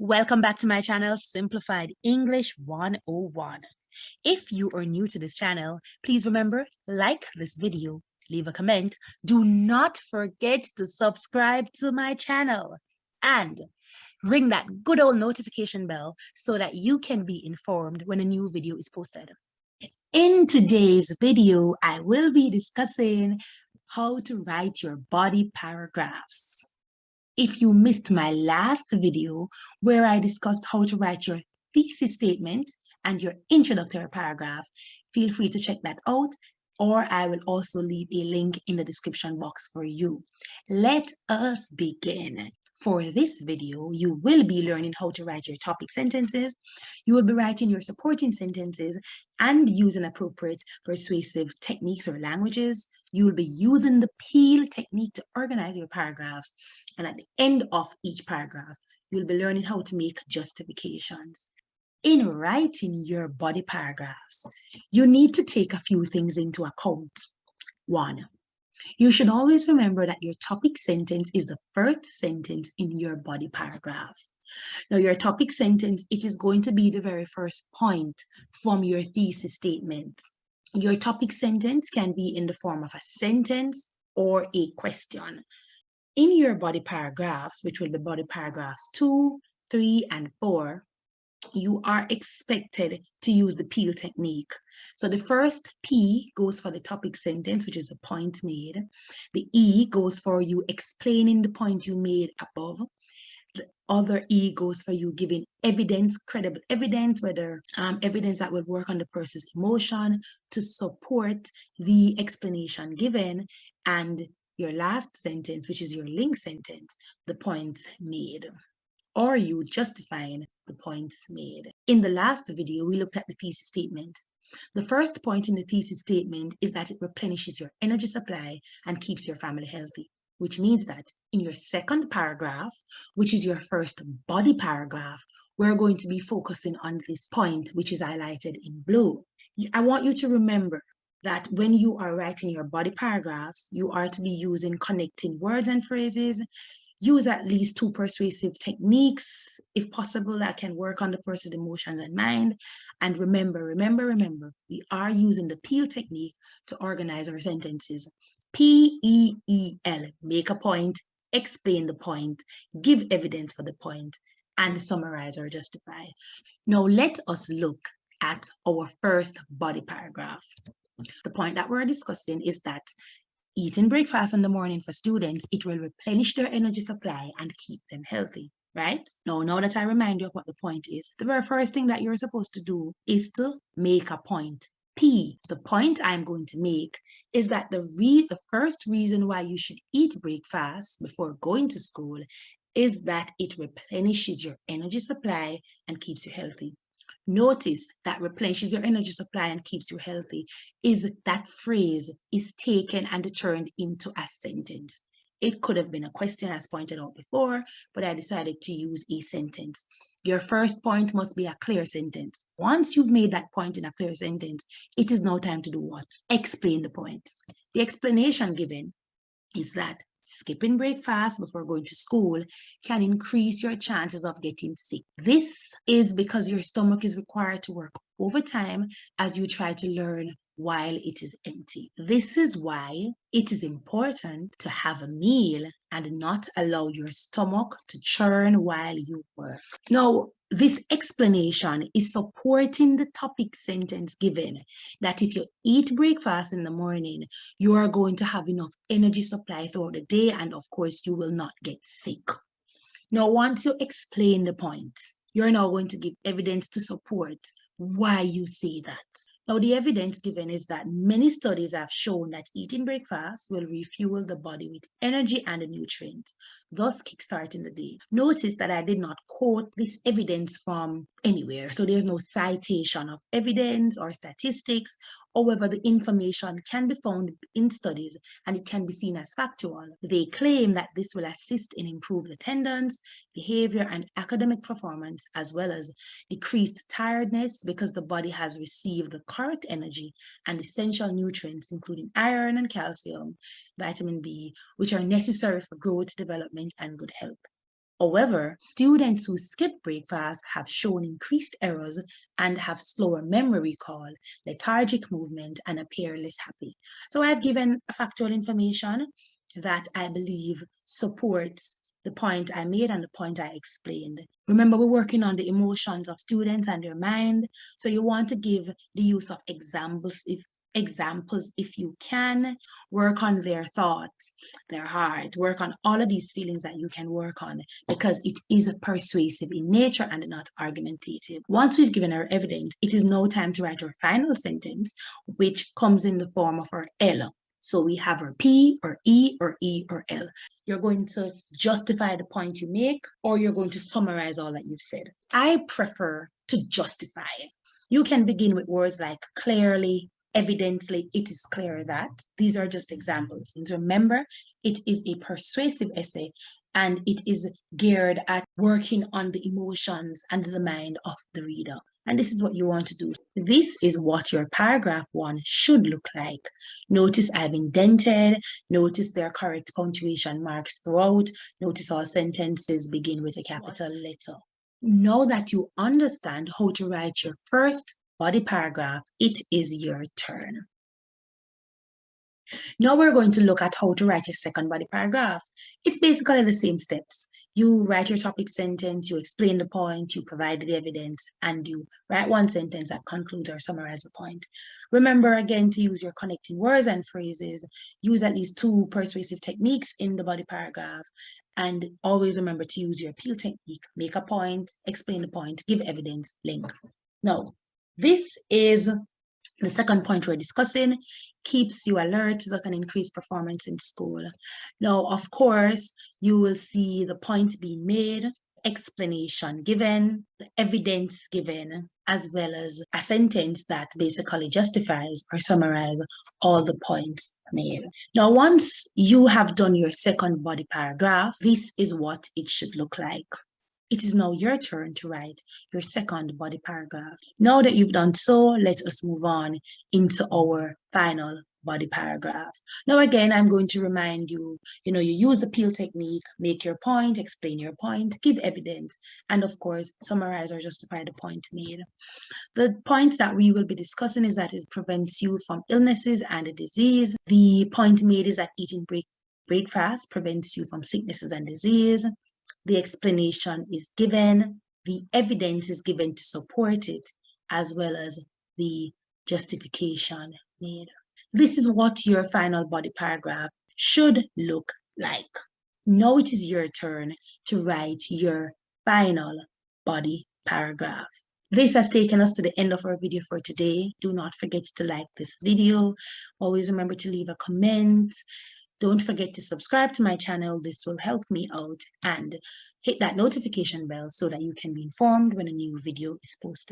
Welcome back to my channel, Simplified English 101. If you are new to this channel, please remember, like this video, leave a comment. Do not forget to subscribe to my channel and ring that good old notification bell so that you can be informed when a new video is posted. In today's video, I will be discussing how to write your body paragraphs. If you missed my last video where I discussed how to write your thesis statement and your introductory paragraph, feel free to check that out, or I will also leave a link in the description box for you. Let us begin. For this video, you will be learning how to write your topic sentences. You will be writing your supporting sentences and using appropriate persuasive techniques or languages. You will be using the peel technique to organize your paragraphs. And at the end of each paragraph, you'll be learning how to make justifications. In writing your body paragraphs, you need to take a few things into account. One, you should always remember that your topic sentence is the first sentence in your body paragraph. Now, your topic sentence, it is going to be the very first point from your thesis statement. Your topic sentence can be in the form of a sentence or a question. In your body paragraphs, which will be body paragraphs 2, 3, and 4, you are expected to use the peel technique. So the first P goes for the topic sentence, which is the point made. The E goes for you explaining the point you made above. The other E goes for you giving evidence, credible evidence, whether evidence that will work on the person's emotion to support the explanation given. And your last sentence, which is your link sentence, the points made, or you justifying the points made. In the last video, we looked at the thesis statement. The first point in the thesis statement is that it replenishes your energy supply and keeps your family healthy, which means that in your second paragraph, which is your first body paragraph, we're going to be focusing on this point, which is highlighted in blue. I want you to remember that when you are writing your body paragraphs, you are to be using connecting words and phrases. Use at least 2 persuasive techniques, if possible, that can work on the person's emotions and mind. And remember, we are using the peel technique to organize our sentences. P-E-E-L, make a point, explain the point, give evidence for the point, and summarize or justify. Now, let us look at our first body paragraph. The point that we're discussing is that eating breakfast in the morning for students, it will replenish their energy supply and keep them healthy, right? Now that I remind you of what the point is, the very first thing that you're supposed to do is to make a point. P, the point I'm going to make is that the first reason why you should eat breakfast before going to school is that it replenishes your energy supply and keeps you healthy. Notice that replenishes your energy supply and keeps you healthy is that phrase is taken and turned into a sentence. It could have been a question as pointed out before, but I decided to use a sentence. Your first point must be a clear sentence. Once you've made that point in a clear sentence, it is now time to do what? Explain the point. The explanation given is that skipping breakfast before going to school can increase your chances of getting sick. This is because your stomach is required to work overtime as you try to learn while it is empty. This is why it is important to have a meal and not allow your stomach to churn while you work. Now, this explanation is supporting the topic sentence given that if you eat breakfast in the morning, you are going to have enough energy supply throughout the day, and of course, you will not get sick. Now, once you explain the point, you're now going to give evidence to support why you say that. Now, the evidence given is that many studies have shown that eating breakfast will refuel the body with energy and nutrients, thus kickstarting the day. Notice that I did not quote this evidence from anywhere, so there's no citation of evidence or statistics. However, the information can be found in studies and it can be seen as factual. They claim that this will assist in improved attendance, behavior, and academic performance, as well as decreased tiredness because the body has received the correct energy and essential nutrients, including iron and calcium, vitamin B, which are necessary for growth, development, and good health. However, students who skip breakfast have shown increased errors and have slower memory recall, lethargic movement, and appear less happy. So I've given factual information that I believe supports the point I made and the point I explained. Remember, we're working on the emotions of students and their mind. So you want to give the use of examples if you can. Work on their thoughts, their heart, work on all of these feelings that you can work on, because it is persuasive in nature and not argumentative. Once we've given our evidence, it is now time to write our final sentence, which comes in the form of our L. So we have our P or E or E or L. You're going to justify the point you make, or you're going to summarize all that you've said. I prefer to justify. You can begin with words like clearly, evidently, it is clear that. These are just examples. And remember, it is a persuasive essay, and it is geared at working on the emotions and the mind of the reader. And this is what you want to do. This is what your paragraph 1 should look like. Notice I've indented. Notice there are correct punctuation marks throughout. Notice all sentences begin with a capital letter. Now that you understand how to write your first body paragraph, it is your turn. Now we're going to look at how to write your second body paragraph. It's basically the same steps. You write your topic sentence, you explain the point, you provide the evidence, and you write one sentence that concludes or summarizes the point. Remember again to use your connecting words and phrases. Use at least 2 persuasive techniques in the body paragraph. And always remember to use your peel technique. Make a point, explain the point, give evidence, link. Now, this is the second point we're discussing. Keeps you alert, thus an increased performance in school. Now, of course, you will see the point being made, explanation given, the evidence given, as well as a sentence that basically justifies or summarizes all the points made. Now, once you have done your second body paragraph, this is what it should look like. It is now your turn to write your second body paragraph. Now that you've done so, let us move on into our final body paragraph. Now, again, I'm going to remind you, you use the peel technique, make your point, explain your point, give evidence, and of course, summarize or justify the point made. The point that we will be discussing is that it prevents you from illnesses and disease. The point made is that eating breakfast prevents you from sicknesses and disease. The explanation is given, the evidence is given to support it, as well as the justification made. This is what your final body paragraph should look like. Now it is your turn to write your final body paragraph. This has taken us to the end of our video for today. Do not forget to like this video. Always remember to leave a comment. Don't forget to subscribe to my channel. This will help me out, and hit that notification bell so that you can be informed when a new video is posted.